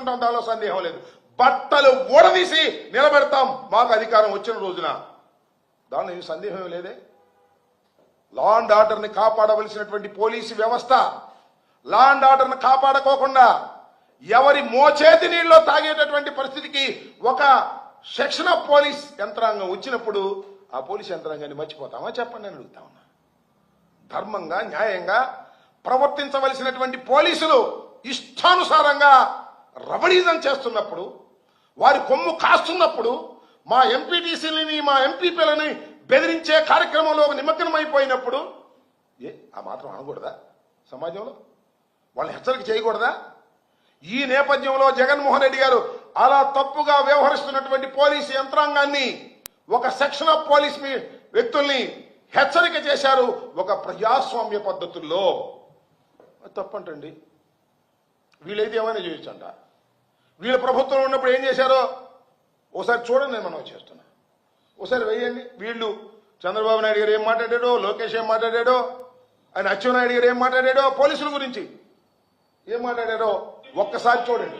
తీసుకుంటాం, దానిలో సందేహం లేదు. బట్టలు ఊడదీసి నిలబెడతాం మాకు అధికారం వచ్చిన రోజున, దానిలో ఏం సందేహం లేదే. లా అండ్ ఆర్డర్ని కాపాడవలసినటువంటి పోలీసు వ్యవస్థ లా అండ్ ఆర్డర్ని కాపాడుకోకుండా ఎవరి మోచేతి నీళ్ళలో తాగేటటువంటి పరిస్థితికి ఒక సెక్షన్ ఆఫ్ పోలీస్ యంత్రాంగం వచ్చినప్పుడు ఆ పోలీస్ యంత్రాంగాన్ని మర్చిపోతామా చెప్పండి నేను అడుగుతా ఉన్నా. ధర్మంగా న్యాయంగా ప్రవర్తించవలసినటువంటి పోలీసులు ఇష్టానుసారంగా రవడీజం చేస్తున్నప్పుడు, వారి కొమ్ము కాస్తున్నప్పుడు, మా ఎంపీటీసీలని మా ఎంపీపీలని బెదిరించే కార్యక్రమంలో నిమగ్నమైపోయినప్పుడు ఆ మాత్రం అనకూడదా? సమాజంలో వాళ్ళని హెచ్చరిక చేయకూడదా? ఈ నేపథ్యంలో జగన్మోహన్ రెడ్డి గారు అలా తప్పుగా వ్యవహరిస్తున్నటువంటి పోలీసు యంత్రాంగాన్ని, ఒక సెక్షన్ ఆఫ్ పోలీస్ వ్యక్తుల్ని హెచ్చరిక చేశారు ఒక ప్రజాస్వామ్య పద్ధతుల్లో. తప్పంటండి. వీళ్ళైతే ఏమైనా చేయొచ్చంట. వీళ్ళ ప్రభుత్వం ఉన్నప్పుడు ఏం చేశారో ఓసారి చూడండి, నేను మనం చేస్తున్నా. ఒకసారి వేయండి. వీళ్ళు చంద్రబాబు నాయుడు గారు ఏం మాట్లాడాడో, లోకేష్ ఏం మాట్లాడాడో, ఆయన అచ్చెన్నాయుడు గారు ఏం మాట్లాడాడో, పోలీసుల గురించి ఏం మాట్లాడారో ఒక్కసారి చూడండి.